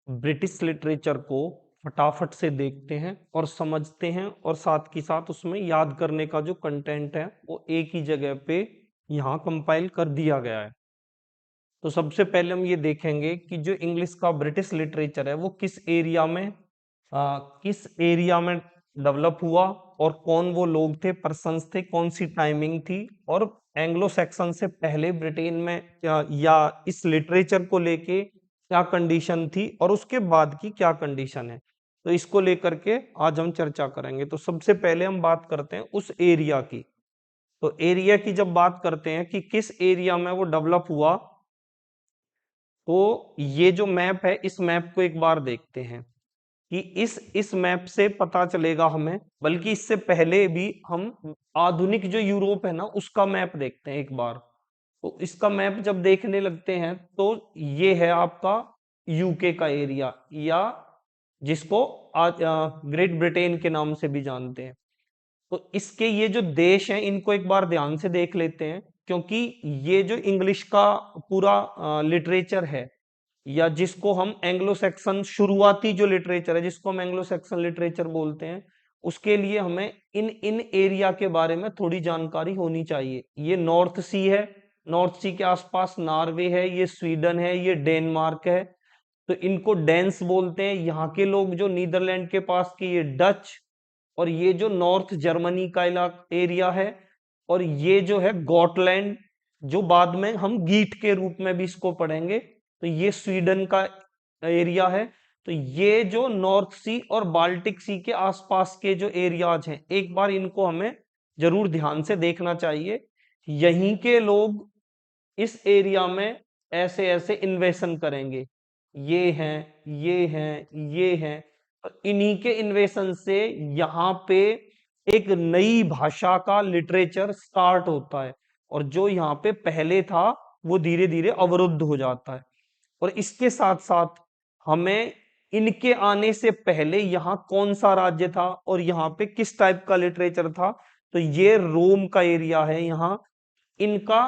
British literature को फटाफट से देखते हैं और समझते हैं और साथ ही साथ उसमें याद करने का जो कंटेंट है वो एक ही जगह पे यहाँ कंपाइल कर दिया गया है। तो सबसे पहले हम ये देखेंगे कि जो इंग्लिश का ब्रिटिश लिटरेचर है वो किस एरिया में डेवलप हुआ और कौन वो लोग थे, पर्सन्स थे, कौन सी टाइमिंग थी और एंग्लो सैक्सन से पहले ब्रिटेन में या इस लिटरेचर को लेके क्या कंडीशन थी और उसके बाद की क्या कंडीशन है। तो इसको लेकर के आज हम चर्चा करेंगे। तो सबसे पहले हम बात करते हैं उस एरिया की। तो एरिया की जब बात करते हैं कि किस एरिया में वो डेवलप हुआ, तो ये जो मैप है इस मैप को एक बार देखते हैं कि इस मैप से पता चलेगा हमें, बल्कि इससे पहले भी हम आधुनिक जो यूरोप है ना उसका मैप देखते हैं एक बार। तो इसका मैप जब देखने लगते हैं तो ये है आपका यूके का एरिया, या जिसको आज ग्रेट ब्रिटेन के नाम से भी जानते हैं। तो इसके ये जो देश हैं इनको एक बार ध्यान से देख लेते हैं, क्योंकि ये जो इंग्लिश का पूरा लिटरेचर है, या जिसको हम एंग्लो सैक्सन शुरुआती जो लिटरेचर है जिसको हम एंग्लो सैक्सन लिटरेचर बोलते हैं, उसके लिए हमें इन इन एरिया के बारे में थोड़ी जानकारी होनी चाहिए। ये नॉर्थ सी है, नॉर्थ सी के आसपास नॉर्वे है, ये स्वीडन है, ये डेनमार्क है। तो इनको डेंस बोलते हैं। यहाँ के लोग जो नीदरलैंड के पास के ये डच, और ये जो नॉर्थ जर्मनी का इलाका एरिया है, और ये जो है गॉटलैंड, जो बाद में हम गीट के रूप में भी इसको पढ़ेंगे। तो ये स्वीडन का एरिया है। तो ये जो नॉर्थ सी और बाल्टिक सी के आसपास के जो एरियाज हैं एक बार इनको हमें जरूर ध्यान से देखना चाहिए। यहीं के लोग इस एरिया में ऐसे ऐसे इन्वेशन करेंगे, ये हैं, ये हैं, ये हैं। इन्हीं के इन्वेशन से यहाँ पे एक नई भाषा का लिटरेचर स्टार्ट होता है, और जो यहाँ पे पहले था वो धीरे धीरे अवरुद्ध हो जाता है। और इसके साथ साथ हमें इनके आने से पहले यहाँ कौन सा राज्य था और यहाँ पे किस टाइप का लिटरेचर था। तो ये रोम का एरिया है। यहाँ इनका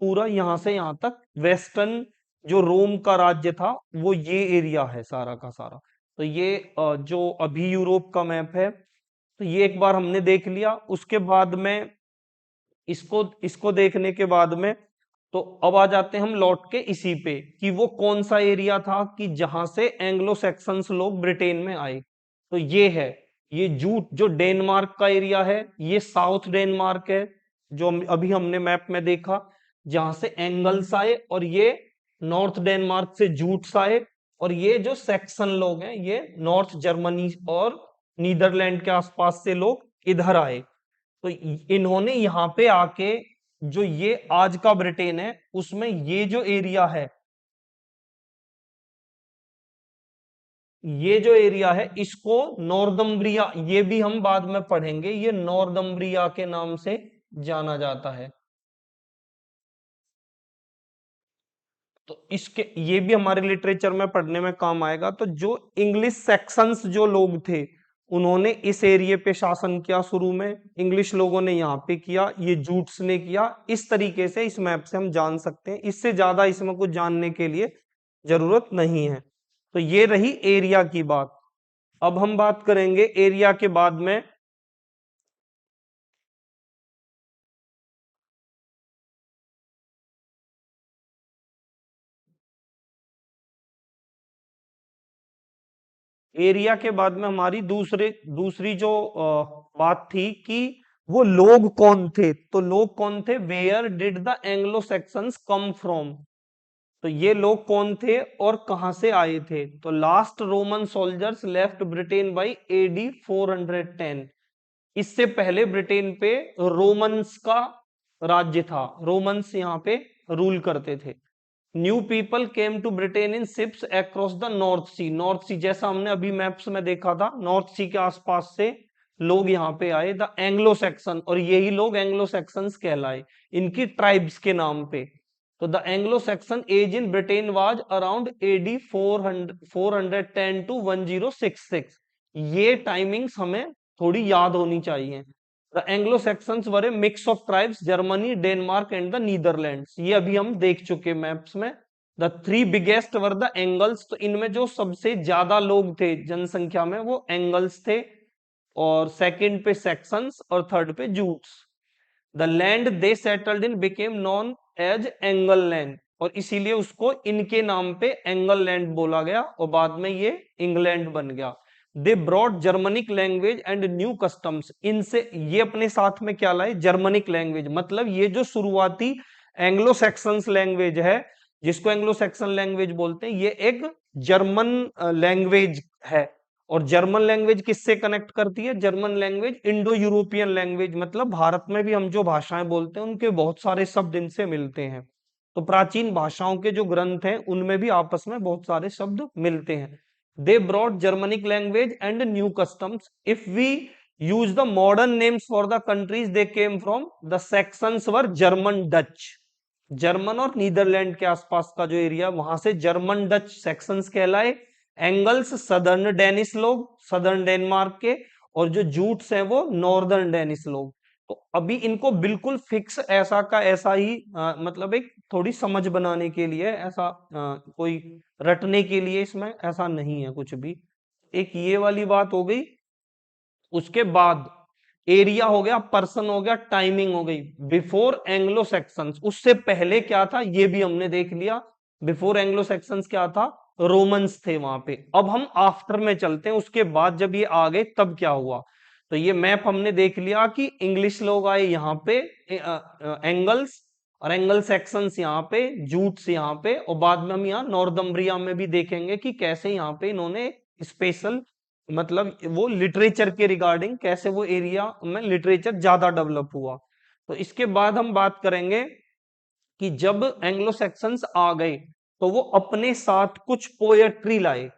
पूरा यहाँ से यहाँ तक वेस्टर्न जो रोम का राज्य था वो ये एरिया है सारा का सारा। तो ये जो अभी यूरोप का मैप है, तो ये एक बार हमने देख लिया। उसके बाद में इसको इसको देखने के बाद में तो अब आ जाते हैं हम लौट के इसी पे कि वो कौन सा एरिया था कि जहां से एंग्लो सैक्सन्स लोग ब्रिटेन में आए। तो ये है, ये जूट जो डेनमार्क का एरिया है, ये साउथ डेनमार्क है जो अभी हमने मैप में देखा, जहां से एंगल्स आए, और ये नॉर्थ डेनमार्क से जूट्स आए। और ये जो सैक्सन लोग हैं ये नॉर्थ जर्मनी और नीदरलैंड के आसपास से लोग इधर आए। तो इन्होंने यहाँ पे आके जो ये आज का ब्रिटेन है उसमें ये जो एरिया है, ये जो एरिया है इसको नॉर्दम्ब्रिया, ये भी हम बाद में पढ़ेंगे, ये नॉर्दम्ब्रिया के नाम से जाना जाता है। तो इसके ये भी हमारे लिटरेचर में पढ़ने में काम आएगा। तो जो इंग्लिश सेक्शंस जो लोग थे उन्होंने इस एरिया पे शासन किया। शुरू में इंग्लिश लोगों ने यहाँ पे किया, ये जूट्स ने किया। इस तरीके से इस मैप से हम जान सकते हैं, इससे ज्यादा इसमें कुछ जानने के लिए जरूरत नहीं है। तो ये रही एरिया की बात। अब हम बात करेंगे एरिया के बाद में एरिया के बाद में हमारी दूसरी जो बात थी कि वो लोग कौन थे। तो लोग कौन थे, where did the Anglo Saxons come from. तो ये लोग कौन थे और कहां से आए थे। तो last Roman soldiers left Britain by AD 410। इससे पहले ब्रिटेन पे रोमन्स का राज्य था, रोमन्स यहाँ पे रूल करते थे। New people came to Britain in ships across the North Sea. North Sea जैसा हमने अभी मैप्स में देखा था, नॉर्थ सी के आसपास से लोग यहाँ पे आए, द एंग्लो सेक्सन, और यही लोग एंग्लो सेक्सन्स कहलाए इनकी ट्राइब्स के नाम पे। तो the Anglo Saxon age in Britain was around AD 410 to 1066। ये टाइमिंग्स हमें थोड़ी याद होनी चाहिए। The Anglo Saxons were a mix of tribes, Germany, Denmark and the Netherlands. ये अभी हम देख चुके मैप्स में। The three biggest were the Angles, तो इनमें जो सबसे ज्यादा लोग थे जनसंख्या में वो एंगल्स थे, और सेकंड पे सेक्शंस और थर्ड पे Jutes. The land they settled in became known as Angle land, और इसीलिए उसको इनके नाम पे एंगल लैंड बोला गया, और बाद में ये इंग्लैंड बन गया। दे brought Germanic language and new customs, इनसे ये अपने साथ में क्या लाए, जर्मनिक लैंग्वेज, मतलब ये जो शुरुआती एंग्लो सैक्सन्स लैंग्वेज है, जिसको एंग्लो सैक्सन लैंग्वेज बोलते हैं, ये एक जर्मन लैंग्वेज है। और जर्मन लैंग्वेज किससे कनेक्ट करती है, German language Indo European language, मतलब भारत में भी हम जो भाषाएं बोलते हैं उनके बहुत सारे शब्द इनसे मिलते हैं। तो प्राचीन भाषाओं के जो ग्रंथ हैं उनमें भी आपस में बहुत सारे शब्द मिलते हैं। They brought Germanic language and new customs, if we use the modern names for the countries they came from the Saxons were German Dutch, German और नीदरलैंड के आसपास का जो एरिया, वहां से जर्मन डच सेक्शंस कहलाए। एंगल्स सदर्न डेनिस लोग, southern Denmark के, और जो जूट्स हैं वो नॉर्दर्न डेनिस लोग। तो अभी इनको बिल्कुल फिक्स ऐसा का ऐसा ही मतलब एक थोड़ी समझ बनाने के लिए ऐसा कोई रटने के लिए इसमें ऐसा नहीं है कुछ भी। एक ये वाली बात हो गई। उसके बाद एरिया हो गया, पर्सन हो गया, टाइमिंग हो गई। बिफोर एंग्लो सेक्शंस, उससे पहले क्या था ये भी हमने देख लिया। बिफोर एंग्लो सेक्शंस क्या था, रोमन्स थे वहां पे। अब हम आफ्टर में चलते हैं, उसके बाद जब ये आ गए तब क्या हुआ। तो ये मैप हमने देख लिया कि इंग्लिश लोग आए यहाँ पे, एंगल्स और एंगल सेक्शंस यहाँ पे, जूट्स यहाँ पे, और बाद में हम यहाँ नॉर्थम्ब्रिया में भी देखेंगे कि कैसे यहाँ पे इन्होंने स्पेशल, मतलब वो लिटरेचर के रिगार्डिंग कैसे वो एरिया में लिटरेचर ज्यादा डेवलप हुआ। तो इसके बाद हम बात करेंगे कि जब एंग्लो सैक्सन्स आ गए तो वो अपने साथ कुछ पोएट्री लाए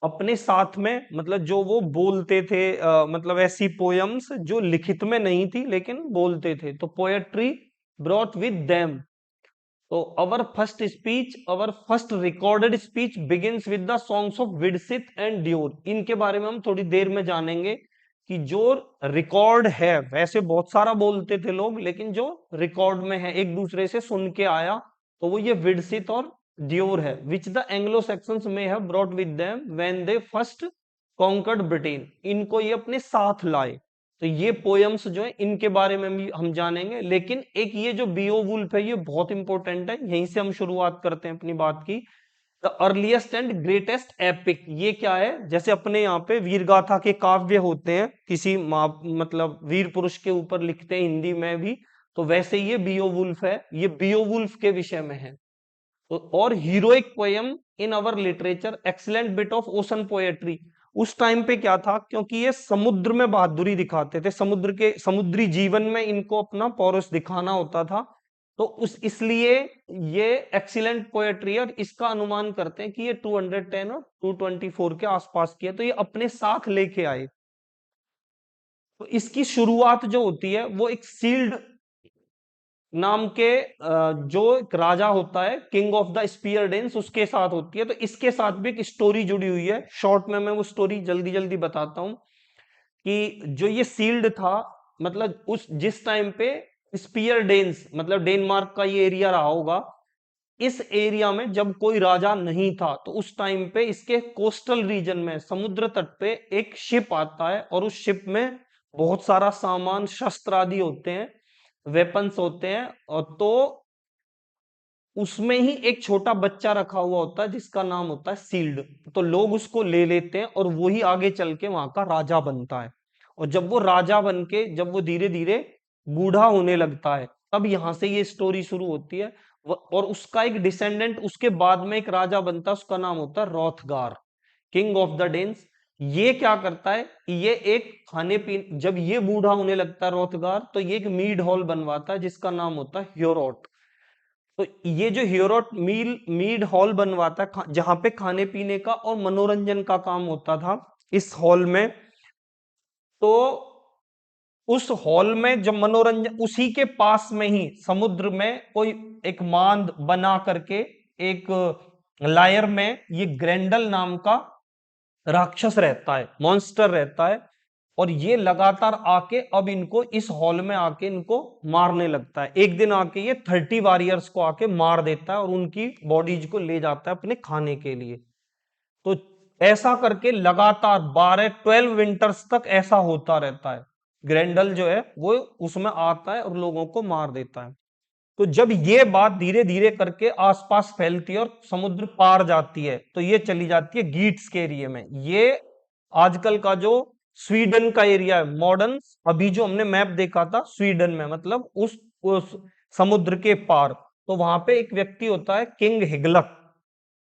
अपने साथ में, मतलब जो वो बोलते थे, मतलब ऐसी पोयम्स जो लिखित में नहीं थी लेकिन बोलते थे, तो पोएट्री ब्रॉट विद देम। तो our first recorded speech begins with the songs of Widsith and Deor. इनके बारे में हम थोड़ी देर में जानेंगे कि जो रिकॉर्ड है, वैसे बहुत सारा बोलते थे लोग, लेकिन जो रिकॉर्ड में है एक दूसरे से सुन के आया, तो वो ये विडसिथ और ड्योर है। Which the Anglo Saxons may have brought with them when they first conquered Britain, इनको ये अपने साथ लाए। तो ये पोयम्स जो है इनके बारे में भी हम जानेंगे। लेकिन एक ये जो बियोवुल्फ है ये बहुत इंपॉर्टेंट है, यहीं से हम शुरुआत करते हैं अपनी बात की। The earliest and greatest epic, ये क्या है, जैसे अपने यहाँ पे वीर गाथा के काव्य होते हैं, किसी मतलब वीर पुरुष के ऊपर लिखते हैं हिंदी में भी, तो वैसे ये बियोवुल्फ है, ये बियोवुल्फ के विषय में है। तो और heroic poem in our literature, excellent bit of ocean poetry. उस टाइम पे क्या था, क्योंकि ये समुद्र में बहादुरी दिखाते थे, समुद्र के समुद्री जीवन में इनको अपना पौरुष दिखाना होता था, तो उस इसलिए ये एक्सीलेंट पोएट्री है। और इसका अनुमान करते हैं कि ये 210 और 224 के आसपास की है, तो ये अपने साथ लेके आए। तो इसकी शुरुआत जो होती है वो एक सील्ड नाम के जो एक राजा होता है, king of the Spear Danes, उसके साथ होती है। तो इसके साथ भी एक स्टोरी जुड़ी हुई है, शॉर्ट में मैं वो स्टोरी जल्दी जल्दी बताता हूं कि जो ये सील्ड था, मतलब उस जिस टाइम पे स्पीयर डेंस, मतलब डेनमार्क का ये एरिया रहा होगा, इस एरिया में जब कोई राजा नहीं था, तो उस टाइम पे इसके कोस्टल रीजन में समुद्र तट पे एक शिप आता है, और उस शिप में बहुत सारा सामान, शस्त्र आदि होते हैं, वेपन्स होते हैं, और तो उसमें ही एक छोटा बच्चा रखा हुआ होता है जिसका नाम होता है सील्ड। तो लोग उसको ले लेते हैं और वो ही आगे चल के वहां का राजा बनता है। और जब वो राजा बन के जब वो धीरे धीरे बूढ़ा होने लगता है, तब यहां से ये स्टोरी शुरू होती है। और उसका एक डिसेंडेंट उसके बाद में एक राजा बनता है, उसका नाम होता है रोथगार, किंग ऑफ द डेन्स। ये क्या करता है, ये एक खाने पीने, जब ये बूढ़ा होने लगता है रोथगार, तो ये एक मीड हॉल बनवाता है जिसका नाम होता है ह्योरोट। तो ये जो ह्यूरोट मीड हॉल बनवाता है, जहां पे खाने पीने का और मनोरंजन का काम होता था इस हॉल में, तो उस हॉल में जब मनोरंजन, उसी के पास में ही समुद्र में कोई एक मांद बना करके, एक लायर में ये ग्रेंडल नाम का राक्षस रहता है, मॉन्स्टर रहता है। और ये लगातार आके अब इनको इस हॉल में आके इनको मारने लगता है। एक दिन आके ये 30 वॉरियर्स को आके मार देता है और उनकी बॉडीज को ले जाता है अपने खाने के लिए। तो ऐसा करके लगातार 12 विंटर्स तक ऐसा होता रहता है। ग्रेंडल जो है वो उसमें आता है और लोगों को मार देता है। तो जब ये बात धीरे धीरे करके आसपास फैलती है और समुद्र पार जाती है, तो ये चली जाती है गीट्स के एरिया में। ये आजकल का जो स्वीडन का एरिया है मॉडर्न, अभी जो हमने मैप देखा था स्वीडन में, मतलब उस समुद्र के पार। तो वहां पे एक व्यक्ति होता है किंग हिगलक।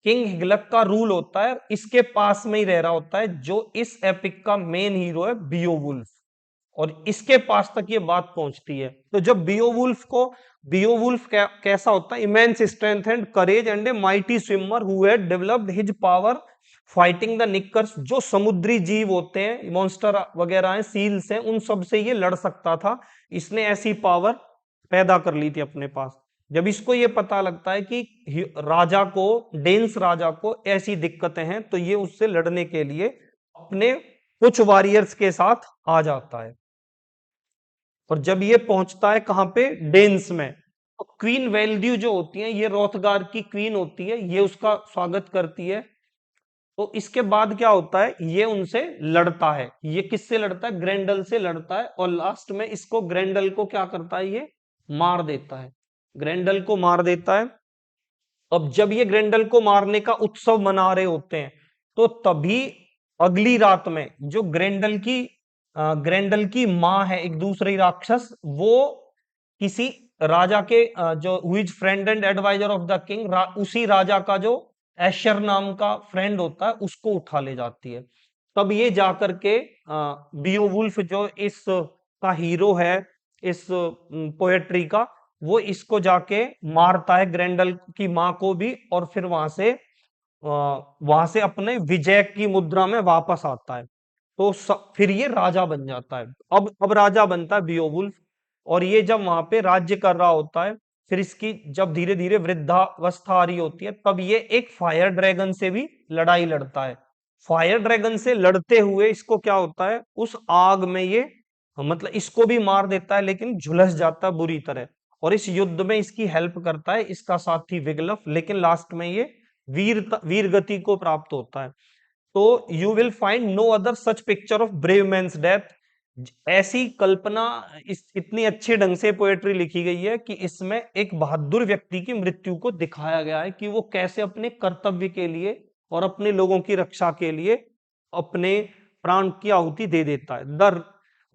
किंग हिगलक का रूल होता है, इसके पास में ही रह रहा होता है जो इस एपिक का मेन हीरो है बियोवुल्फ, और इसके पास तक ये बात पहुंचती है। तो जब बियोवुल्फ कैसा होता है, immense strength and courage and a mighty swimmer who had developed his power fighting the knickers. जो समुद्री जीव होते हैं, मॉन्स्टर वगैरह हैं, सील्स हैं, उन सब से ये लड़ सकता था। इसने ऐसी पावर पैदा कर ली थी अपने पास। जब इसको ये पता लगता है कि राजा को, डेंस राजा को ऐसी दिक्कतें हैं, तो ये उससे लड़ने के लिए अपने कुछ वॉरियर्स के साथ आ जाता है। और जब ये पहुंचता है कहां पे, डेंस में, तो क्वीन वेल्ड्यू जो होती है, ये रोथगार की क्वीन होती है, ये उसका स्वागत करती है। तो इसके बाद क्या होता है, ये उनसे लड़ता है। ये किससे लड़ता है, ग्रेंडल से लड़ता है, और लास्ट में इसको, ग्रेंडल को क्या करता है, ये मार देता है। ग्रेंडल को मार देता है। अब जब ये ग्रेंडल को मारने का उत्सव मना रहे होते हैं, तो तभी अगली रात में जो ग्रेंडल की माँ है, एक दूसरी राक्षस, वो किसी राजा के जो who is friend and adviser of the king, उसी राजा का जो एशर नाम का फ्रेंड होता है, उसको उठा ले जाती है। तब ये जाकर के बियोवुल्फ जो इस का हीरो है, इस पोएट्री का, वो इसको जाके मारता है, ग्रेंडल की माँ को भी, और फिर वहां से अपने विजय की मुद्रा में वापस आता है। तो फिर ये राजा बन जाता है। अब राजा बनता है बियोवुल्फ। और ये जब वहां पे राज्य कर रहा होता है, फिर इसकी जब धीरे धीरे वृद्धावस्था आ रही होती है, तब ये एक फायर ड्रैगन से भी लड़ाई लड़ता है। फायर ड्रैगन से लड़ते हुए इसको क्या होता है, उस आग में ये, मतलब इसको भी मार देता है, लेकिन झुलस जाता है बुरी तरह। और इस युद्ध में इसकी हेल्प करता है इसका साथी विगलफ, लेकिन लास्ट में ये वीर गति को प्राप्त होता है। तो you will find no other such picture of brave man's death. ऐसी कल्पना, इतनी अच्छे ढंग से पोएट्री लिखी गई है कि इसमें एक बहादुर व्यक्ति की मृत्यु को दिखाया गया है कि वो कैसे अपने कर्तव्य के लिए और अपने लोगों की रक्षा के लिए अपने प्राण की आहुति दे देता है। The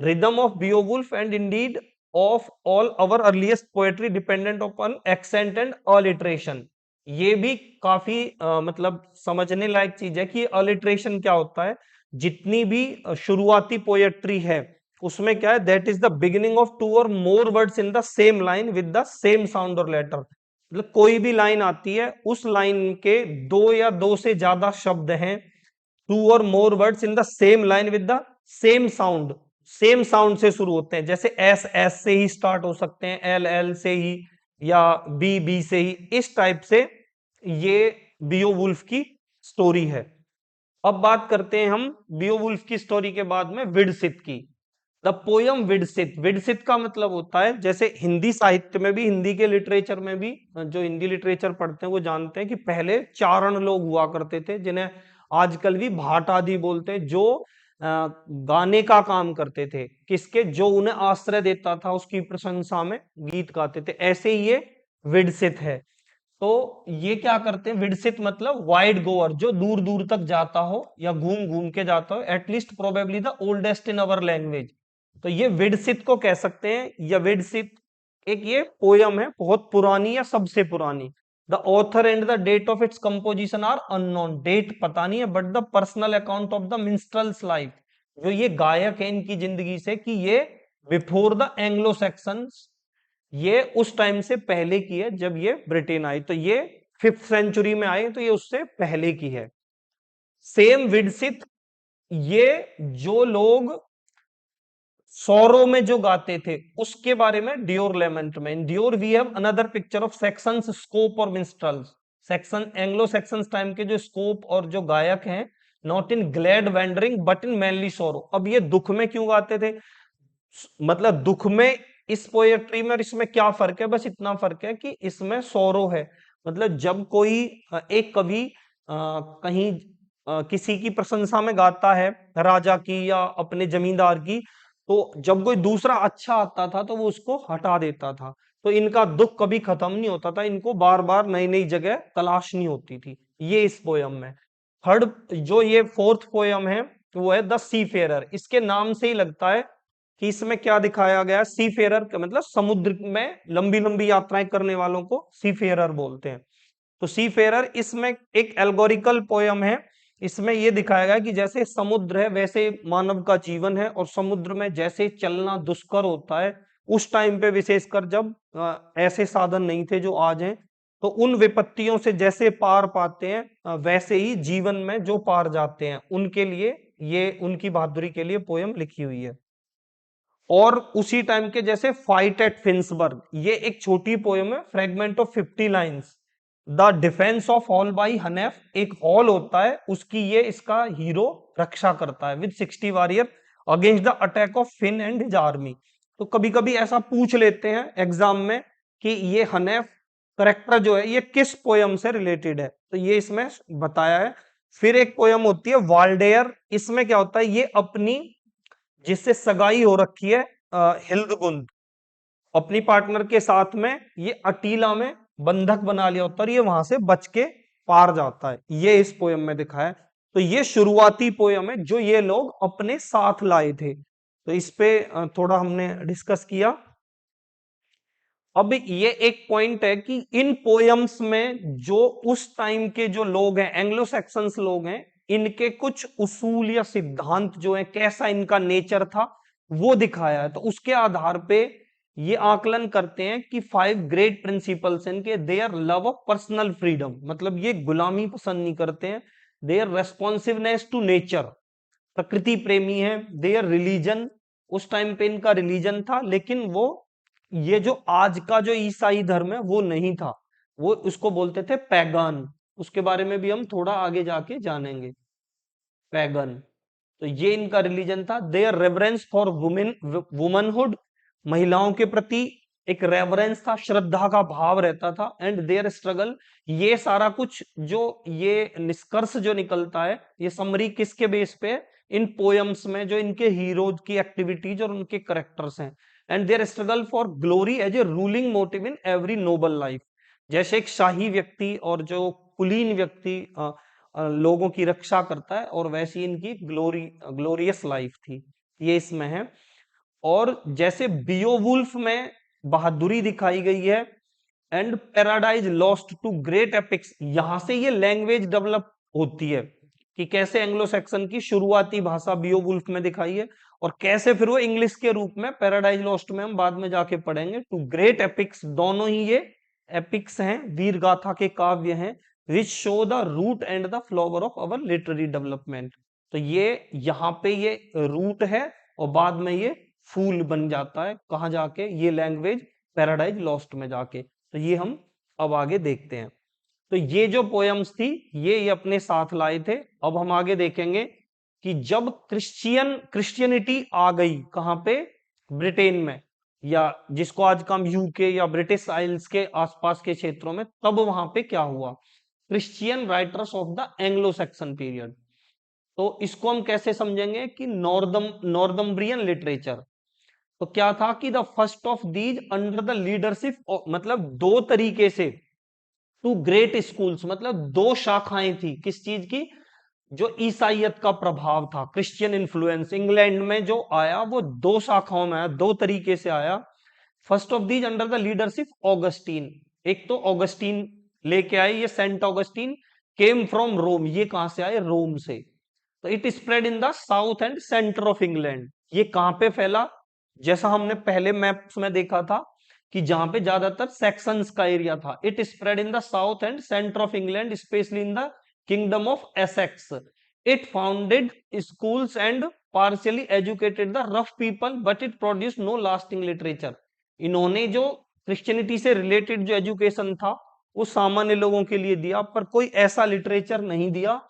rhythm of Beowulf and Indeed of all our earliest poetry dependent upon accent and alliteration. ये भी काफी मतलब समझने लायक चीज है कि अलिटरेशन क्या होता है। जितनी भी शुरुआती पोएट्री है, उसमें क्या है, that is the beginning of two or more words in the same line with the same sound or letter. मतलब कोई भी लाइन आती है, उस लाइन के दो या दो से ज्यादा शब्द हैं, to or more words in the same line with the same sound से शुरू होते हैं। जैसे एस एस से ही स्टार्ट हो सकते हैं, एल एल से ही, या बी बी से ही, इस टाइप से ये बियोवुल्फ की स्टोरी है। अब बात करते हैं हम बियोवुल्फ की स्टोरी के बाद में विडसित की। द पोयम विडसित, विडसित का मतलब होता है, जैसे हिंदी साहित्य में भी, हिंदी के लिटरेचर में भी, जो हिंदी लिटरेचर पढ़ते हैं वो जानते हैं कि पहले चारण लोग हुआ करते थे, जिन्हें आजकल भी भाट आदि बोलते हैं, जो गाने का काम करते थे। किसके, जो उन्हें आश्रय देता था उसकी प्रशंसा में गीत गाते थे। ऐसे ही ये विडसित है। तो ये क्या करते हैं, विडसित मतलब वाइड गोअर, जो दूर दूर तक जाता हो या घूम घूम के जाता हो, at least probably the oldest in our language. तो ये विडसित को कह सकते हैं, या विडसित एक ये पोयम है, बहुत पुरानी या सबसे पुरानी। The author and the date of its composition are unknown, date पता नहीं है, but the personal account of the minstrel's life, जो ये गायक है इनकी जिंदगी से, कि ये बिफोर द एंग्लो सेक्शंस, ये उस टाइम से पहले की है जब ये ब्रिटेन आई। तो ये 5th सेंचुरी में आए, तो ये उससे पहले की है। सेम विडसित, ये जो लोग सौरों में जो गाते थे उसके बारे में डियोर लेमेंट में। In Deor we have another picture of Saxons, scop और minstrels. Saxon, Anglo Saxons time के जो स्कोप और जो गायक हैं, not in glad wandering but in manly sorrow. अब ये दुख में क्यों गाते थे, मतलब दुख में इस पोएट्री में और इसमें क्या फर्क है, बस इतना फर्क है कि इसमें सोरो है। मतलब जब कोई एक कवि कहीं किसी की प्रशंसा में गाता है, राजा की या अपने जमींदार की, तो जब कोई दूसरा अच्छा आता था तो वो उसको हटा देता था। तो इनका दुख कभी खत्म नहीं होता था, इनको बार बार नई नई जगह तलाशनी होती थी। ये इस पोयम में। थर्ड जो ये फोर्थ पोयम है वो है द सी फेरर। इसके नाम से ही लगता है कि इसमें क्या दिखाया गया। सी फेरर का मतलब समुद्र में लंबी लंबी यात्राएं करने वालों को सी फेरर बोलते हैं। तो सी फेरर इसमें एक एल्गोरिकल पोयम है। इसमें यह दिखाया गया कि जैसे समुद्र है वैसे मानव का जीवन है, और समुद्र में जैसे चलना दुष्कर होता है उस टाइम पे, विशेषकर जब ऐसे साधन नहीं थे जो आज हैं, तो उन विपत्तियों से जैसे पार पाते हैं वैसे ही जीवन में जो पार जाते हैं उनके लिए ये, उनकी बहादुरी के लिए पोयम लिखी हुई है। और उसी टाइम के जैसे फाइट एट फिंसबर्ग, ये एक छोटी पोयम है, fragment of 50 lines. The defence of hall by Hnaef, एक हॉल होता है उसकी ये इसका हीरो रक्षा करता है with 60 warrior against the attack of Finn and his army. तो कभी कभी ऐसा पूछ लेते हैं एग्जाम में कि ये हनेफ करेक्टर जो है ये किस पोयम से रिलेटेड है, तो ये इसमें बताया है। फिर एक पोयम होती है वाल्डेयर। इसमें क्या होता है, ये अपनी जिससे सगाई हो रखी है हिल्दगुंद, अपनी पार्टनर के साथ में ये अटीला में बंधक बना लिया होता है और ये वहां से बच के पार जाता है। ये इस पोयम में दिखा है। तो ये शुरुआती पोयम है जो ये लोग अपने साथ लाए थे। तो इस पे थोड़ा हमने डिस्कस किया। अब ये एक पॉइंट है कि इन पोयम्स में जो उस टाइम के जो लोग हैं, एंग्लो सैक्सन्स लोग हैं, इनके कुछ उसूल या सिद्धांत जो है, कैसा इनका नेचर था वो दिखाया है। तो उसके आधार पे ये आकलन करते हैं कि 5 ग्रेट प्रिंसिपल्स इनके, their love of personal freedom, मतलब ये गुलामी पसंद नहीं करते हैं। देयर रेस्पॉन्सिवनेस टू नेचर, प्रकृति प्रेमी है। देयर रिलीजन, उस टाइम पे इनका रिलीजन था, लेकिन वो ये जो आज का जो ईसाई धर्म है वो नहीं था, वो उसको बोलते थे पैगन। उसके बारे में भी हम थोड़ा आगे जाके जानेंगे, पैगन। तो ये इनका रिलीजन था। Their reverence for women, womanhood, महिलाओं के प्रति एक रेवरेंस था, श्रद्धा का भाव रहता था। एंड देयर स्ट्रगल, ये सारा कुछ जो ये निष्कर्ष जो निकलता है, ये समरी किसके बेस पे, इन पोयम्स में जो इनके हीरोज की एक्टिविटीज और उनके करेक्टर्स हैं। And their struggle for glory as a ruling motive in every noble life, जैसे एक शाही व्यक्ति और जो कुलीन व्यक्ति लोगों की रक्षा करता है, और वैसी इनकी ग्लोरियस लाइफ थी, ये इसमें है। और जैसे बियोवुल्फ में बहादुरी दिखाई गई है, and Paradise Lost two great epics, यहां से ये लैंग्वेज डेवलप होती है कि कैसे एंग्लो सैक्सन की शुरुआती भाषा बियोवुल्फ में दिखाई है, और कैसे फिर वो इंग्लिश के रूप में पैराडाइज लॉस्ट में हम बाद में जाके पढ़ेंगे। टू ग्रेट एपिक्स, दोनों ही ये एपिक्स हैं, वीर गाथा के काव्य हैं, which show the root and the flower of our literary development. तो ये यहाँ पे ये रूट है, और बाद में ये फूल बन जाता है कहाँ जाके, ये लैंग्वेज पैराडाइज लॉस्ट में जाके। तो ये हम अब आगे देखते हैं। तो ये जो पोयम्स थी ये अपने साथ लाए थे। अब हम आगे देखेंगे कि जब क्रिश्चियनिटी आ गई कहां पे, ब्रिटेन में, या जिसको आज का हम यूके या ब्रिटिश आइल्स के आसपास के क्षेत्रों में, तब वहां पे क्या हुआ, Christian writers of the Anglo Saxon period. तो इसको हम कैसे समझेंगे कि नॉर्दम्ब्रियन लिटरेचर। तो क्या था कि the first of these under the leadership, मतलब दो तरीके से, टू ग्रेट स्कूल्स, मतलब दो शाखाएं थी किस चीज की, जो ईसाइयत का प्रभाव था, क्रिश्चियन इन्फ्लुएंस इंग्लैंड में जो आया वो दो शाखाओं में आया, दो तरीके से आया। First of these under the leadership Augustine, एक तो ऑगस्टीन लेके आए, ये सेंट ऑगस्टीन केम फ्रॉम रोम, ये कहां से आए, रोम से। तो it spread in the south and centre of England, ये कहां पे फैला, जैसा हमने पहले मैप्स में देखा था कि जहां पे ज्यादातर सेक्शंस का एरिया था। It spread in the south and centre of England, specially in the kingdom of Essex. It founded schools and partially educated the rough people, but it produce no lasting literature. इन्होंने जो Christianity से related जो education था वो सामान्य लोगों के लिए दिया, पर कोई ऐसा लिटरेचर नहीं दिया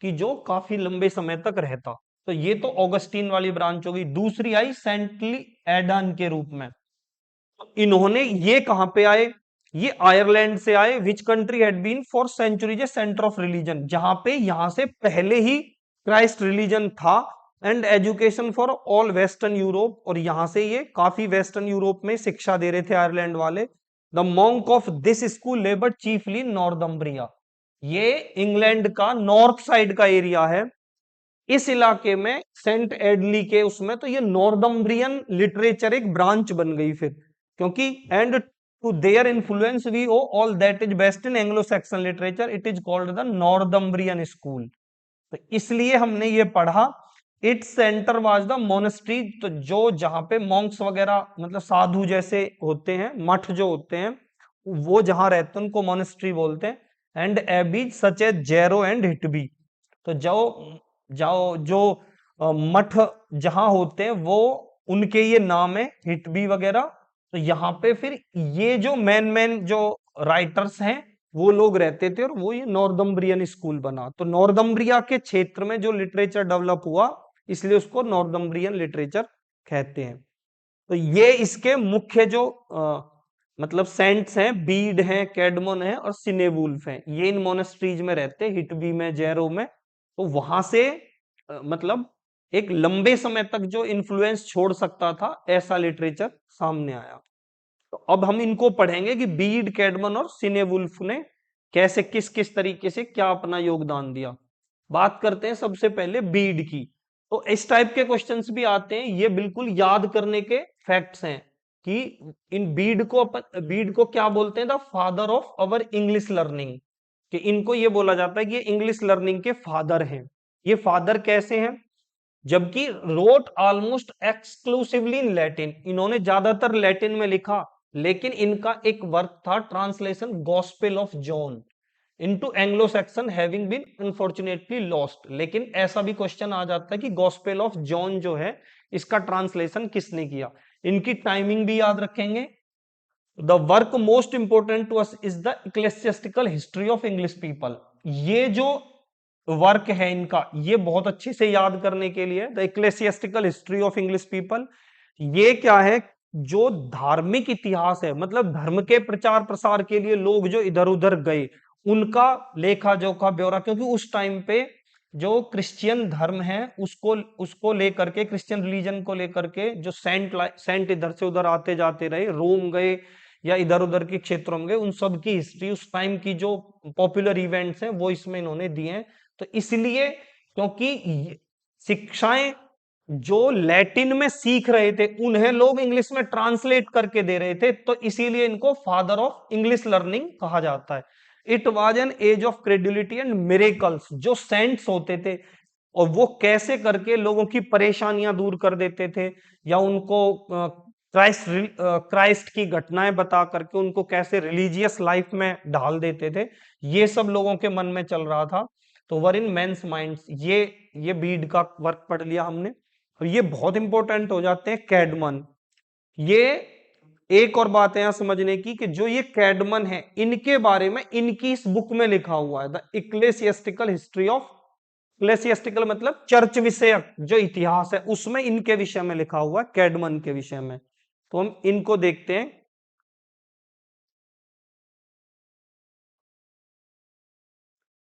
कि जो काफी लंबे समय तक रहता। तो ये तो ऑगस्टीन वाली ब्रांच होगी। दूसरी आई सेंटली एडन के रूप में। तो इन्होंने ये कहां पे आए, ये आयरलैंड से आए, which country had been for centuries a centre of religion, जहां पे यहां से पहले ही क्राइस्ट रिलीजन था, and education for all western Europe, और यहां से ये काफी वेस्टर्न यूरोप में शिक्षा दे रहे थे आयरलैंड वाले। The monk of this school labour chiefly Northumbria, ये इंग्लैंड का नॉर्थ साइड का एरिया है। इस इलाके में सेंट एडली के उसमें तो ये नॉर्थम्ब्रियन लिटरेचर एक ब्रांच बन गई फिर, क्योंकि and to their influence we owe all that is best in Anglo Saxon literature, it is called the Northumbrian school. तो इसलिए हमने ये पढ़ा। It centre was the monastery, तो जो जहां पे मॉन्क्स वगैरह मतलब साधु जैसे होते हैं, मठ जो होते हैं वो जहां रहते हैं उनको मोनेस्ट्री बोलते हैं। And abbeys such as Jarrow and Whitby, तो जो जाओ जो मठ जहां होते हैं वो उनके ये नाम है, हिटबी वगैरह। तो यहाँ पे फिर ये जो मेन मेन जो राइटर्स हैं वो लोग रहते थे, और वो ये नॉर्थम्ब्रियन स्कूल बना। तो नॉर्थम्ब्रिया के क्षेत्र में जो लिटरेचर डेवलप हुआ, इसलिए उसको नॉर्थम्ब्रियन लिटरेचर कहते हैं। तो ये इसके मुख्य जो मतलब सेंट्स हैं, बीड हैं, कैडमन है और सिनेवुल्फ हैं, ये इन मोनेस्ट्रीज में रहते, हिटबी में, जेरो में। तो वहां से मतलब एक लंबे समय तक जो इन्फ्लुएंस छोड़ सकता था, ऐसा लिटरेचर सामने आया। तो अब हम इनको पढ़ेंगे कि बीड, कैडमन और सिनेवुल्फ ने कैसे किस किस तरीके से क्या अपना योगदान दिया। बात करते हैं सबसे पहले बीड की। तो इस टाइप के क्वेश्चंस भी आते हैं, ये बिल्कुल याद करने के फैक्ट्स हैं कि इन बीड को क्या बोलते हैं, the father of our English learning, कि इनको ये बोला जाता है कि ये इंग्लिश लर्निंग के फादर हैं। ये फादर कैसे हैं, जबकि wrote almost exclusively in Latin, इन्होंने ज्यादातर लैटिन में लिखा, लेकिन इनका एक वर्क था translation gospel of John into Anglo Saxon, having been unfortunately lost. लेकिन ऐसा भी क्वेश्चन आ जाता है कि गॉस्पेल ऑफ जॉन जो है इसका ट्रांसलेशन किसने किया। इनकी टाइमिंग भी याद रखेंगे। The work most important to us is the ecclesiastical history of English people, ये जो वर्क है इनका, ये बहुत अच्छे से याद करने के लिए, the ecclesiastical history of English people. ये क्या है, जो धार्मिक इतिहास है, मतलब धर्म के प्रचार प्रसार के लिए लोग जो इधर उधर गए, उनका लेखा जोखा ब्यौरा, क्योंकि उस टाइम पे जो क्रिश्चियन धर्म है उसको उसको लेकर के, क्रिश्चियन रिलीजन को लेकर के जो सेंट इधर से उधर आते जाते रहे, रोम गए या इधर उधर के क्षेत्रों में गए, उन सब की हिस्ट्री, उस टाइम की जो पॉपुलर इवेंट्स हैं वो इसमें इन्होंने दिए हैं। तो इसलिए, क्योंकि शिक्षाएं जो लैटिन में सीख रहे थे उन्हें लोग इंग्लिश में ट्रांसलेट करके दे रहे थे, तो इसीलिए इनको फादर ऑफ इंग्लिश लर्निंग कहा जाता है। It was an age of credulity and miracles, जो सेंट्स होते थे और वो कैसे करके लोगों की परेशानियां दूर कर देते थे, या उनको क्राइस्ट की घटनाएं बता करके उनको कैसे रिलीजियस लाइफ में ढाल देते थे, ये सब लोगों के मन में चल रहा था। तो वर इन मेंस माइंड्स, ये बीड का वर्क पढ़ लिया हमने। और ये बहुत इंपॉर्टेंट हो जाते हैं कैडमन। ये एक और बात है यहां समझने की, कि जो ये कैडमन है इनके बारे में इनकी इस बुक में लिखा हुआ है, द इक्लेसियस्टिकल हिस्ट्री ऑफ, इक्लेसियस्टिकल मतलब चर्च विषयक जो इतिहास है, उसमें इनके विषय में लिखा हुआ है, कैडमन के विषय में। तो हम इनको देखते हैं।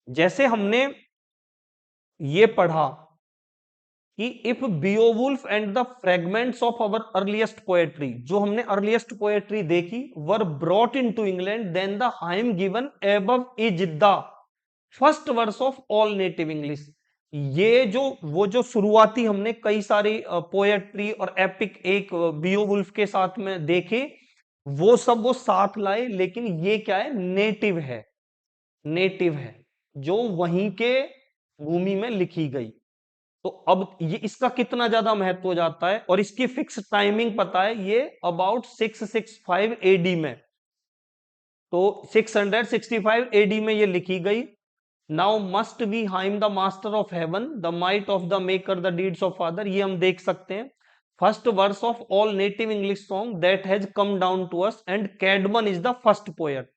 जैसे हमने ये पढ़ा कि if Beowulf and the fragments of our earliest poetry, जो हमने अर्लीस्ट पोएट्री देखी, were brought into England, then the hymn given above is the first verse of all native English. ये जो वो जो शुरुआती हमने कई सारी पोएट्री और एपिक एक बियोवुल्फ के साथ में देखे, वो सब वो साथ लाए, लेकिन ये क्या है, नेटिव है, नेटिव है, जो वहीं के भूमि में लिखी गई। तो अब ये इसका कितना ज्यादा महत्व हो जाता है, और इसकी फिक्स टाइमिंग पता है, ये अबाउट 665 एडी में, तो 665 एडी में ये लिखी गई। Now must be hymn the master of heaven, the might of the maker, the deeds of father, ये हम देख सकते हैं। First verse of all native English song that has come down to us, and Caedmon is the first poet.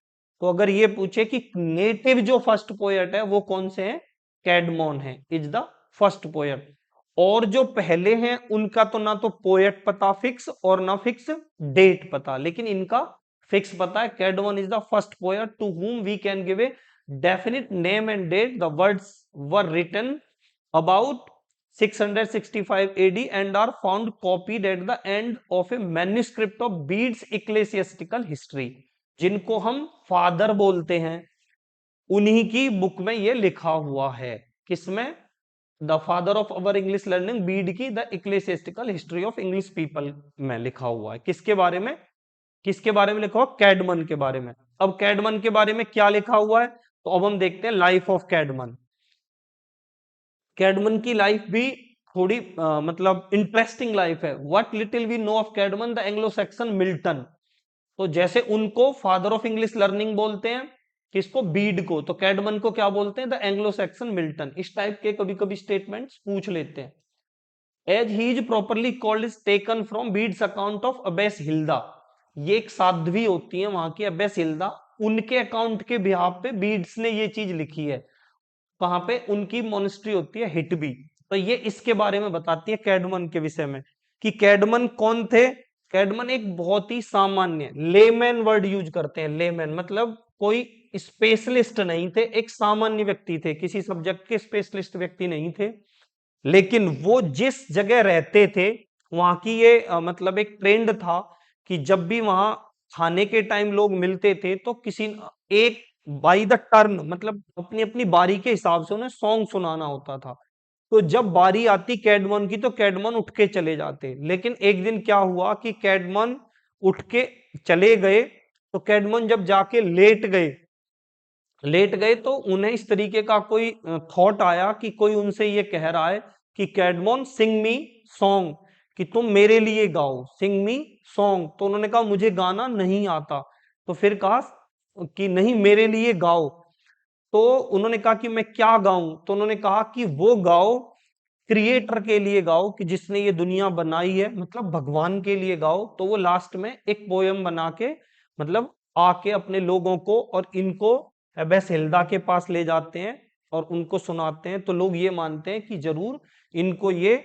तो अगर ये पूछे कि नेटिव जो फर्स्ट पोएट है वो कौन से हैं, कैडमोन है, इज द फर्स्ट पोएट। और जो पहले हैं उनका तो ना तो पोएट पता फिक्स और ना फिक्स डेट पता, लेकिन इनका फिक्स पता है। Caedmon is the first poet to whom we can give a definite name and date. The words were written about 665 AD and are found copied at the end of a manuscript of Bede's ecclesiastical history. जिनको हम father बोलते हैं उन्हीं की book में ये लिखा हुआ है। किसमें? The father of our English learning, Bede की the ecclesiastical history of English people में लिखा हुआ है। किसके बारे में? किसके बारे में लिखा हुआ? कैडमन के बारे में। अब कैडमन के बारे में क्या लिखा हुआ है, तो अब हम देखते हैं लाइफ ऑफ कैडमन। कैडमन की लाइफ भी थोड़ी मतलब इंटरेस्टिंग लाइफ है। What little we know of Caedmon, the Anglo Saxon Milton. तो जैसे उनको फादर ऑफ इंग्लिश लर्निंग बोलते हैं, किसको? बीड को। तो कैडमन को क्या बोलते हैं? The Anglo Saxon Milton. इस टाइप के कभी कभी स्टेटमेंट्स पूछ लेते हैं। As he is properly called is taken from Bede's account of Abbess Hilda. ये एक साध्वी होती है वहां की, अबेस हिल्दा, उनके अकाउंट के बिहाफ पे बीड्स ने ये चीज लिखी है। कहां पे? उनकी मोनेस्ट्री होती है हिटबी। तो ये इसके बारे में बताती है कैडमन के विषय में कि कैडमन कौन थे। कैडमन एक बहुत ही सामान्य लेमैन वर्ड यूज करते हैं। लेमैन मतलब कोई स्पेशलिस्ट नहीं थे, एक सामान्य व्यक्ति थे, किसी सब्जेक्ट के स्पेशलिस्ट व्यक्ति नहीं थे। लेकिन वो जिस जगह रहते थे वहां की ये मतलब एक ट्रेंड था कि जब भी वहां खाने के टाइम लोग मिलते थे तो किसी एक बाई द टर्न मतलब अपनी अपनी बारी के हिसाब से उन्हें सॉन्ग सुनाना होता था। तो जब बारी आती कैडमन की तो कैडमन उठ के चले जाते। लेकिन एक दिन क्या हुआ कि कैडमन उठ के चले गए, तो कैडमन जब जाके लेट गए तो उन्हें इस तरीके का कोई थॉट आया कि कोई उनसे ये कह रहा है कि कैडमन सिंग मी सॉन्ग, कि तुम मेरे लिए गाओ, सिंग मी सॉन्ग। तो उन्होंने कहा मुझे गाना नहीं आता। तो फिर कहा कि नहीं मेरे लिए गाओ। तो उन्होंने कहा कि मैं क्या गाऊं? तो उन्होंने कहा कि वो गाओ क्रिएटर के लिए गाओ, कि जिसने ये दुनिया बनाई है, मतलब भगवान के लिए गाओ। तो वो लास्ट में एक पोयम बना के मतलब आके अपने लोगों को और इनको एबेस हिल्दा के पास ले जाते हैं और उनको सुनाते हैं। तो लोग ये मानते हैं कि जरूर इनको ये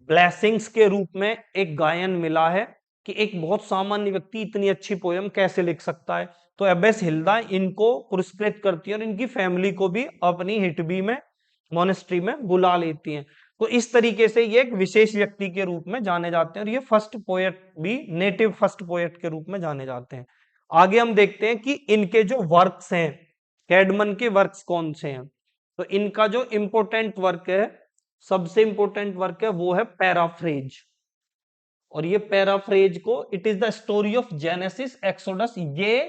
ब्लेसिंग्स के रूप में एक गायन मिला है कि एक बहुत सामान्य व्यक्ति इतनी अच्छी पोयम कैसे लिख सकता है। तो एबेस हिल्दा इनको पुरस्कृत करती है और इनकी फैमिली को भी अपनी हिटबी में मोनेस्ट्री में बुला लेती हैं। तो इस तरीके से ये एक विशेष व्यक्ति के रूप में जाने जाते हैं और ये फर्स्ट पोएट भी नेटिव फर्स्ट पोएट के रूप में जाने जाते हैं। आगे हम देखते हैं कि इनके जो वर्क्स हैं, कैडमन के वर्क्स कौन से हैं। तो इनका जो इंपोर्टेंट वर्क है, सबसे इंपोर्टेंट वर्क है वो है पैराफ्रेज। और ये पैराफ्रेज को it is the story of genesis exodus, ये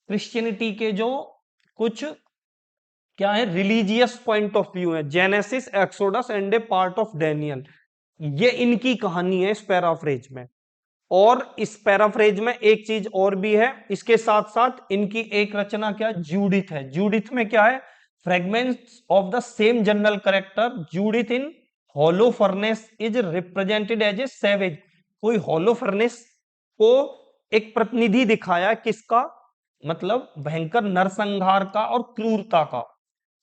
क्रिश्चियनिटी के जो कुछ क्या है रिलीजियस पॉइंट ऑफ व्यू है, genesis exodus and A part of Daniel, ये इनकी कहानी है इस पैराफ्रेज में। और इस पैराफ्रेज में एक चीज और भी है, इसके साथ साथ इनकी एक रचना क्या जूडिथ है। जूडिथ में क्या है? Fragments of the same general character. Judith in Holofernes is represented as a savage. कोई हॉलो फर्नेस को एक प्रतिनिधि दिखाया किसका? मतलब भयंकर नरसंहार का और क्रूरता का।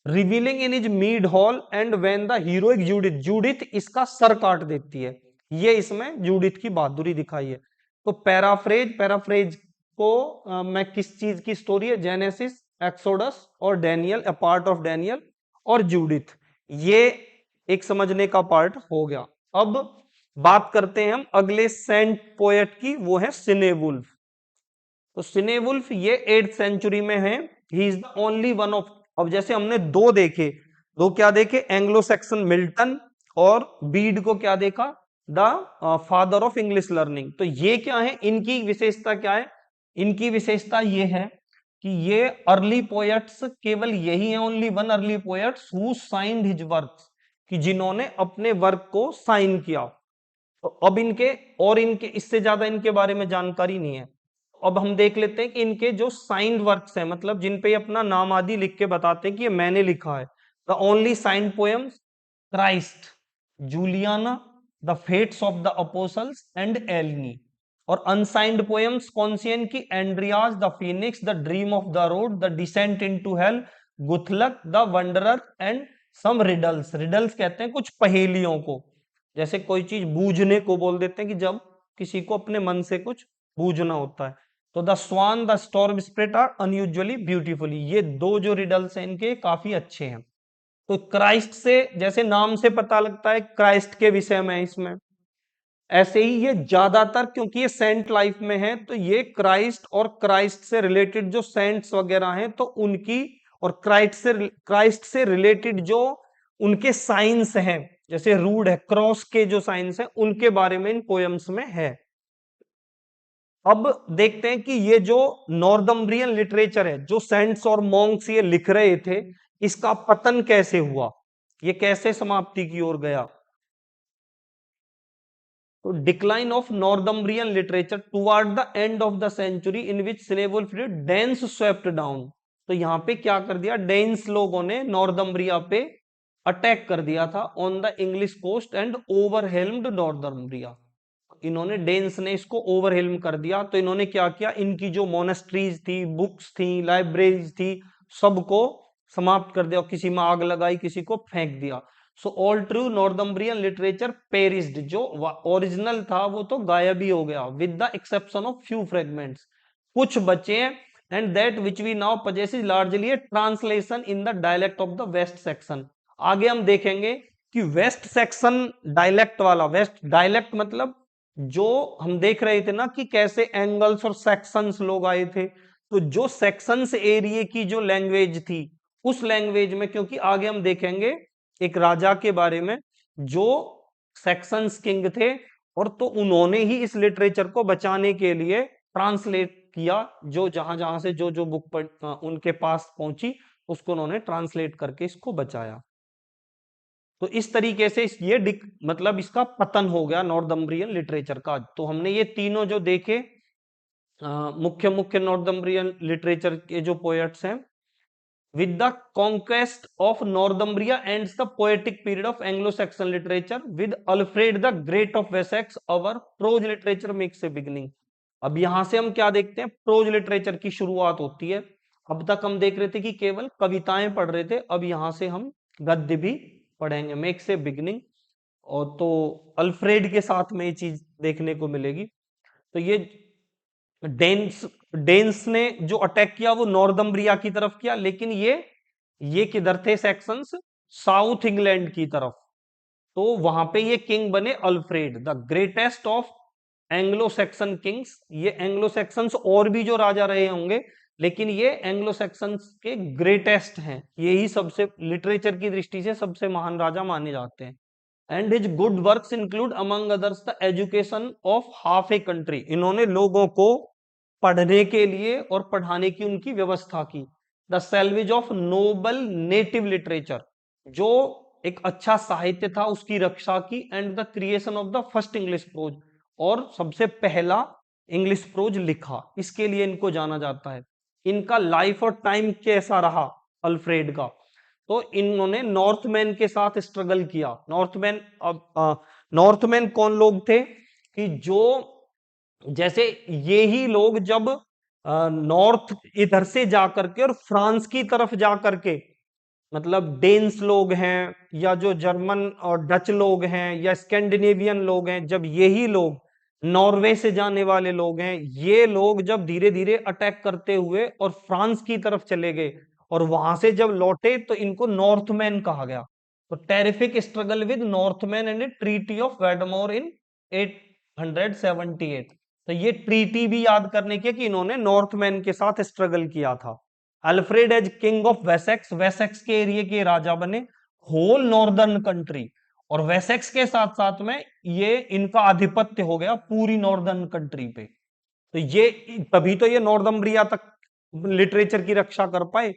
Revealing in is mead hall and when the heroic Judith, Judith इसका सर काट देती है। ये इसमें जूडिथ की बहादुरी दिखाई है। तो पैराफ्रेज को मैं किस चीज की स्टोरी है? जेनेसिस, एक्सोडस और Daniel, a part of Daniel और जूडिथ, ये एक समझने का पार्ट हो गया। अब बात करते हैं हम अगले सेंट पोएट की, वो है सिनेवुल्फ। तो सिनेवुल्फ ये 8th सेंचुरी में है। He is the only one of, अब जैसे हमने दो देखे, दो क्या देखे? एंग्लो सैक्सन मिल्टन और बीड को क्या देखा? The father of English learning. तो ये क्या है? इनकी विशेषता क्या है? इनकी विशेषता ये है कि ये अर्ली पोएट्स केवल यही है, only one early poets who signed his works, कि जिन्होंने अपने वर्क को साइन किया। तो अब इनके और इनके इससे ज्यादा इनके बारे में जानकारी नहीं है। अब हम देख लेते हैं कि इनके जो साइंड वर्क्स हैं, मतलब जिन पे अपना नाम आदि लिख के बताते हैं कि ये मैंने लिखा है। The only signed poems Christ, Juliana, the Fates of the Apostles and Elene. और अनसाइंड पोएम्स कौन सी हैं इनकी? Andreas, the Phoenix, the Dream of the Rood, the Descent into Hell, Guthlac, the Wanderer and some riddles, riddles कहते हैं कुछ पहेलियों को, जैसे कोई चीज बूझने को बोल देते हैं कि जब किसी को अपने मन से कुछ बूझना होता है। तो the swan the storm spirit are unusually beautifully, ये दो जो रिडल्स हैं इनके काफी अच्छे हैं। तो क्राइस्ट से, जैसे नाम से पता लगता है क्राइस्ट के विषय में है इसमें, ऐसे ही ये ज्यादातर क्योंकि ये सेंट लाइफ में है तो ये क्राइस्ट और क्राइस्ट से रिलेटेड जो सेंट्स वगैरह हैं तो उनकी, और क्राइस्ट से रिलेटेड जो उनके साइंस हैं, जैसे रूड है, क्रॉस के जो साइंस हैं उनके बारे में इन पोयम्स में है। अब देखते हैं कि ये जो नॉर्दम्ब्रियन लिटरेचर है, जो सेंट्स और मॉन्क्स ये लिख रहे थे, इसका पतन कैसे हुआ, ये कैसे समाप्ति की ओर गया। तो decline of Northumbrian literature toward the end of the century in which स्लेवुल डेंस स्वेप्ट डाउन। तो यहाँ पे क्या कर दिया, डेंस लोगों ने नॉर्दम्ब्रिया पे अटैक कर दिया था on the English coast and overwhelmed Northumbria. इन्होंने, डेंस ने इसको ओवरहेल्म कर दिया। तो इन्होंने क्या किया, इनकी जो मोनेस्ट्रीज थी, बुक्स थी, लाइब्रेरीज थी, सबको समाप्त कर दिया, किसी में आग लगाई, किसी को फेंक दिया। So all true Northumbrian literature perished, जो ओरिजिनल था वो तो गायब ही हो गया, with the exception of few fragments, कुछ बचे हैं। And that which we now possess is largely a translation in the dialect of the west section. आगे हम देखेंगे कि वेस्ट सेक्शन डायलेक्ट वाला, वेस्ट डायलेक्ट मतलब जो हम देख रहे थे ना कि कैसे एंगल्स और सेक्शंस लोग आए थे, तो जो सेक्शंस एरिया की जो लैंग्वेज थी, उस लैंग्वेज में, क्योंकि आगे हम देखेंगे एक राजा के बारे में जो सेक्शंस किंग थे, और तो उन्होंने ही इस लिटरेचर को बचाने के लिए ट्रांसलेट किया, जो जहां जहां से जो जो बुक उनके पास पहुंची उसको उन्होंने ट्रांसलेट करके इसको बचाया। तो इस तरीके से ये मतलब इसका पतन हो गया नॉर्दम्ब्रियन लिटरेचर का। तो हमने ये तीनों जो देखे मुख्य मुख्य नॉर्दम्ब्रियन लिटरेचर के जो पोएट्स हैं, with the conquest of Northumbria ends the poetic period of Anglo-Saxon literature with Alfred the Great of Wessex, our prose literature makes a beginning। अब यहां से हम क्या देखते हैं, प्रोज लिटरेचर की शुरुआत होती है। अब तक हम देख रहे थे कि केवल कविताएं पढ़ रहे थे, अब यहां से हम गद्य भी पढ़ेंगे, मेक्स ए बिगिनिंग। और तो अल्फ्रेड के साथ में ये चीज देखने को मिलेगी। तो ये डेन्स डेन्स ने जो अटैक किया वो नॉर्दम्ब्रिया की तरफ किया, लेकिन ये किधर थे सेक्शंस, साउथ इंग्लैंड की तरफ। तो वहां पे ये किंग बने Alfred, the greatest of Anglo section Kings. ये एंग्लो सेक्शंस और भी जो राजा रहे होंगे, लेकिन ये एंग्लो सेक्शंस के ग्रेटेस्ट हैं, यही सबसे लिटरेचर की दृष्टि से सबसे महान राजा माने जाते हैं। And his good works include among others the education of half a country. इन्होंने लोगों को पढ़ने के लिए और पढ़ाने की उनकी व्यवस्था की। The salvage of noble native literature, जो एक अच्छा साहित्य था उसकी रक्षा की। And the creation of the first English pros, और सबसे पहला इंग्लिश प्रोज लिखा, इसके लिए इनको जाना जाता है। इनका लाइफ और टाइम कैसा रहा अल्फ्रेड का, तो इन्होंने नॉर्थमैन के साथ स्ट्रगल किया। नॉर्थमैन, अब नॉर्थमैन कौन लोग थे कि जो, जैसे ये ही लोग जब नॉर्थ इधर से जाकर के और फ्रांस की तरफ जाकर के, मतलब डेन्स लोग हैं या जो जर्मन और डच लोग हैं या स्कैंडिनेवियन लोग हैं, जब यही लोग नॉर्वे से जाने वाले लोग हैं, ये लोग जब धीरे धीरे अटैक करते हुए और फ्रांस की तरफ चले गए और वहां से जब लौटे तो इनको नॉर्थमैन कहा गया। तो terrific struggle with Northman and treaty of Wedmore in 878। तो ये ट्रीटी भी याद करने की कि इन्होंने नॉर्थमैन के साथ स्ट्रगल किया था। Alfred as king of Wessex, Wessex के एरिया के राजा बने, होल नॉर्दर्न कंट्री। और वेसेक्स के साथ साथ में ये इनका आधिपत्य हो गया पूरी नॉर्दर्न कंट्री पे। तो ये, तभी तो ये नॉर्दम्ब्रिया तक लिटरेचर की रक्षा कर पाए।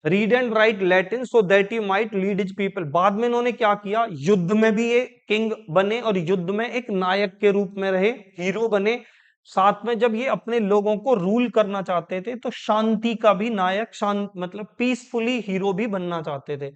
Read and right Latin so that he might lead his people. बाद में इन्होंने क्या किया, युद्ध में भी ये किंग बने और युद्ध में एक नायक के रूप में रहे, हीरो बने। साथ में जब ये अपने लोगों को रूल करना चाहते थे तो शांति का भी नायक, शांत मतलब पीसफुली हीरो भी बनना चाहते थे।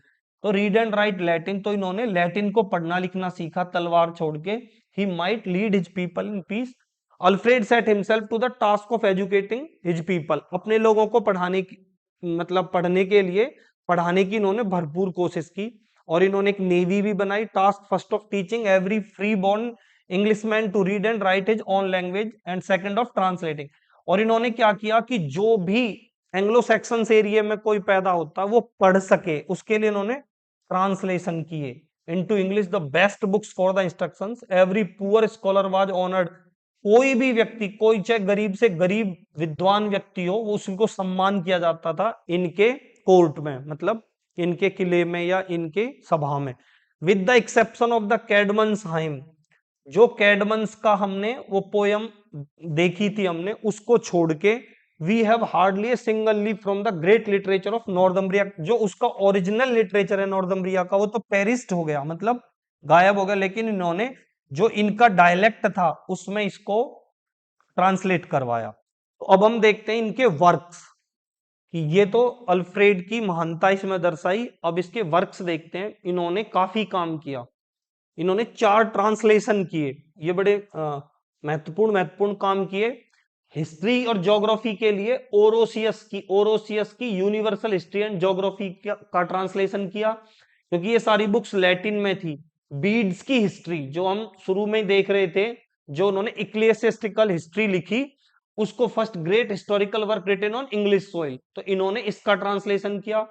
तो रीड एंड राइट लैटिन, तो इन्होंने लैटिन को पढ़ना लिखना सीखा तलवार छोड़ के। He might lead his people in peace. Alfred set himself to the task of educating his people. अपने लोगों को पढ़ाने की, मतलब पढ़ने के लिए, पढ़ाने की इन्होंने भरपूर कोशिश की। और इन्होंने एक नेवी भी बनाई, task first of teaching every free born Englishman to read and write his own language and second of translating. और इन्होंने क्या किया कि जो भी एंग्लो सेक्शन एरिया में कोई पैदा होता वो पढ़ सके, उसके लिए इन्होंने ट्रांसलेशन किए into English the best books for the instructions, every poor scholar was honoured. कोई भी व्यक्ति, कोई चाहे गरीब से गरीब विद्वान व्यक्ति हो, वो उसको सम्मान किया जाता था इनके कोर्ट में, मतलब इनके किले में या इनके सभा में। With the exception of the Caedmon's hymn, जो कैडमन्स का हमने वो पोयम देखी थी हमने, उसको छोड़ के we have hardly a single leaf from the great literature of Northumbria, जो उसका ओरिजिनल लिटरेचर है नॉर्थम्ब्रिया का वो तो पेरिस्ट हो गया, मतलब गायब हो गया, लेकिन इन्होंने जो इनका डायलेक्ट था उसमें इसको ट्रांसलेट करवाया। तो अब हम देखते हैं इनके वर्क्स, कि ये तो अल्फ्रेड की महानता इसमें दर्शाई। अब इसके वर्क्स देखते हैं, इन्होंने काफी काम किया। इन्होंने 4 ट्रांसलेशन किए, ये बड़े महत्वपूर्ण महत्वपूर्ण काम किए। हिस्ट्री और ज्योग्राफी के लिए ओरोसियस की यूनिवर्सल हिस्ट्री एंड ज्योग्राफी का ट्रांसलेशन किया, क्योंकि ये सारी बुक्स लैटिन में थी। बीड्स की हिस्ट्री जो हम शुरू में देख रहे थे, जो उन्होंने इक्लेसियास्टिकल हिस्ट्री लिखी, उसको first great historical work written on English soil, तो इन्होंने इसका ट्रांसलेशन किया।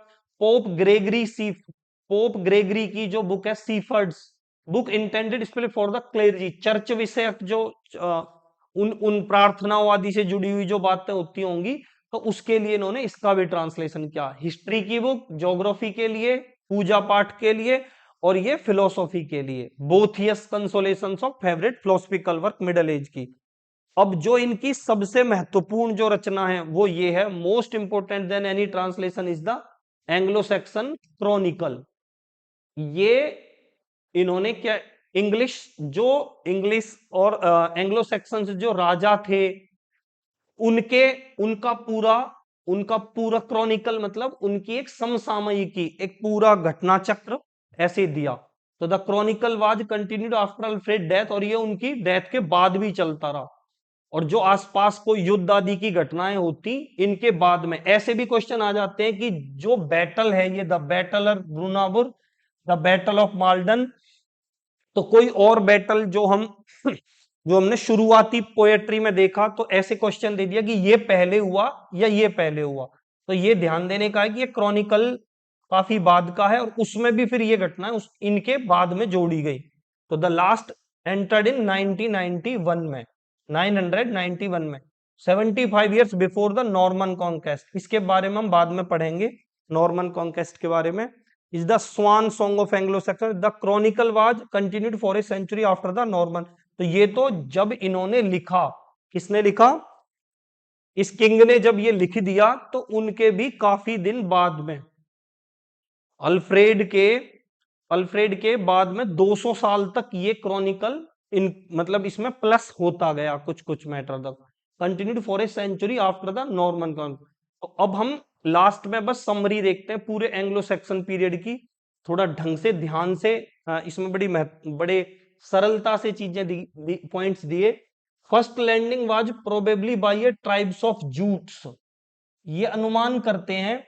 पोप ग्रेगरी की जो बुक है shepherd's, book intended specially for the clergy, church विषयक जो उन प्रार्थनाओं आदि से जुड़ी हुई जो बातें होती होंगी, तो उसके लिए इन्होंने इसका भी ट्रांसलेशन किया। हिस्ट्री की बुक, ज्योग्राफी के लिए, पूजा पाठ के लिए, और ये फिलोसॉफी के लिए, Boethius consolations of favourite philosophical work middle age की। अब जो इनकी सबसे महत्वपूर्ण जो रचना है वो ये है, most important than any translation is the Anglo Saxon Chronicle. ये इन्होंने क्या, इंग्लिश और एंग्लो सैक्सन जो राजा थे उनके उनका पूरा क्रॉनिकल, मतलब उनकी एक समसामयिकी, एक पूरा घटना चक्र ऐसे दिया। तो the chronicle was continued after Alfred death, और ये उनकी डेथ के बाद भी चलता रहा। और जो आसपास कोई युद्ध आदि की घटनाएं होती इनके बाद में, ऐसे भी क्वेश्चन आ जाते हैं कि जो बैटल है ये the battle of Brunanburh, the battle of Maldon, तो कोई और बैटल जो हमने शुरुआती पोएट्री में देखा, तो ऐसे क्वेश्चन दे दिया कि ये पहले हुआ या ये पहले हुआ। तो ये ध्यान देने का है कि ये क्रॉनिकल काफी बाद का है, और उसमें भी फिर ये घटना इनके बाद में जोड़ी गई। तो द लास्ट एंटर्ड इन 1991 में, 991 में, 75 years before the Norman conquest. इसके बारे में हम बाद में पढ़ेंगे, नॉर्मन कॉन्क्वेस्ट के बारे में। Is the swan song of Anglo Saxon, the chronicle was continued for a century after the Norman. तो ये तो जब इन्होंने लिखा, किसने लिखा, इस किंग ने जब ये लिख दिया, तो उनके भी काफी दिन बाद में, अल्फ्रेड के बाद में 200 साल तक ये क्रॉनिकल मतलब इसमें प्लस होता गया कुछ कुछ मैटर तक, continued for a century after the Norman conquest. तो अब हम लास्ट में बस समरी देखते हैं पूरे एंग्लो सैक्सन पीरियड की, थोड़ा ढंग से ध्यान से, इसमें बड़े सरलता से चीजें पॉइंट्स दिए। First landing was probably by a tribes of Jutes. ये अनुमान करते हैं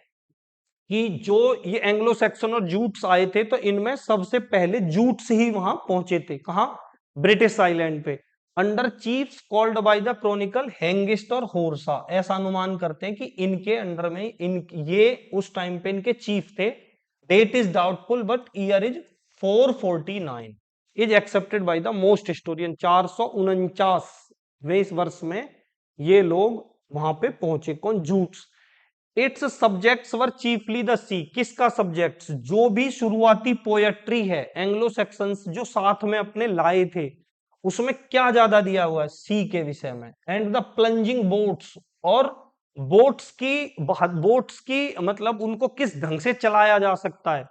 कि जो ये एंग्लो सैक्सन और जूट्स आए थे, तो इनमें सबसे पहले जूट्स ही वहां पहुंचे थे। कहां, ब्रिटिश आइलैंड पे, under chiefs called by the chronicle Hengist और होर्सा। ऐसा अनुमान करते हैं कि इनके अंडर में ये उस टाइम पे इनके चीफ थे। Date is doubtful but year is 449 is accepted by the most historian. 449वें इस वर्ष में ये लोग वहां पे पहुंचे। कौन, Jutes. Its subjects were chiefly the sea. किसका सब्जेक्ट्स, जो भी शुरुआती पोएट्री है एंग्लो सेक्शंस जो साथ में अपने लाए थे, उसमें क्या ज्यादा दिया हुआ है, सी के विषय में। एंड द प्लंजिंग बोट्स, और बोट्स की मतलब उनको किस ढंग से चलाया जा सकता है,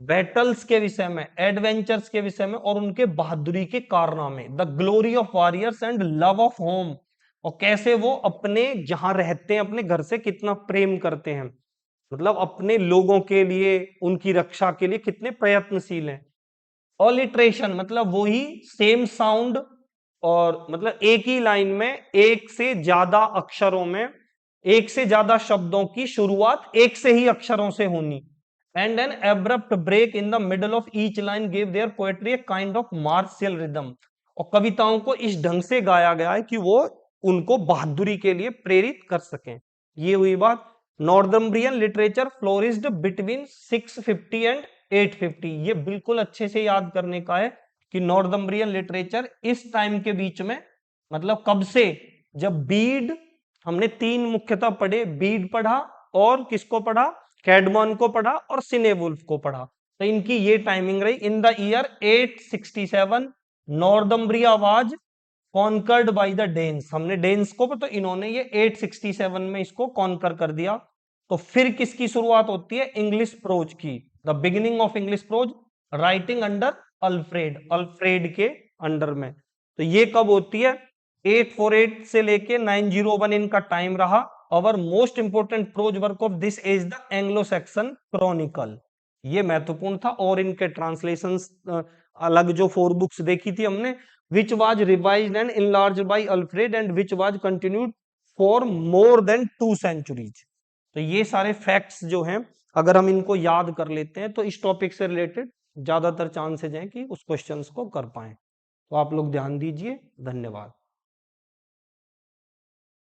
बैटल्स के विषय में, एडवेंचर्स के विषय में, और उनके बहादुरी के कारनामे, the glory of warriors and love of home, और कैसे वो अपने जहां रहते हैं अपने घर से कितना प्रेम करते हैं, मतलब अपने लोगों के लिए, उनकी रक्षा के लिए कितने प्रयत्नशील हैं। ऑलिट्रेशन मतलब वही सेम साउंड, और मतलब एक ही लाइन में एक से ज्यादा अक्षरों में, एक से ज्यादा शब्दों की शुरुआत एक से ही अक्षरों से होनी, and an abrupt break in the middle of each line gave their poetry a kind of martial rhythm। और कविताओं को इस ढंग से गाया गया है कि वो उनको बहादुरी के लिए प्रेरित कर सकें। ये हुई बात। Northumbrian literature flourished between 650 and 850। ये बिल्कुल अच्छे से याद करने का है कि नॉर्थम्ब्रियन लिटरेचर इस टाइम के बीच में, मतलब कब से, जब बीड, हमने तीन मुख्यतः पढ़े, बीड पढ़ा और किसको पढ़ा, कैडमॉन को पढ़ा और सिनेवुल्फ को पढ़ा। तो इनकी ये टाइमिंग रही। In the year 867 Northumbria was conquered by the Danes. हमने डेन्स को, तो इन्होंने ये 867 में इसको कॉन्कर कर दिया। तो फिर किसकी शुरुआत होती है, इंग्लिश प्रोज की। The beginning of English pros, writing under Alfred, Alfred के अंडर में। तो ये कब होती है, 848 से लेके 901 इनका टाइम रहा। और most important prose work of this is the Anglo Saxon Chronicle. ये महत्वपूर्ण था। और इनके ट्रांसलेशंस अलग जो 4 बुक्स देखी थी हमने, which was revised and enlarged by Alfred and which was continued for more than 2 centuries। तो ये सारे फैक्ट्स जो हैं, अगर हम इनको याद कर लेते हैं तो इस टॉपिक से रिलेटेड ज्यादातर चांसेज हैं कि उस क्वेश्चंस को कर पाए। तो आप लोग ध्यान दीजिए। धन्यवाद।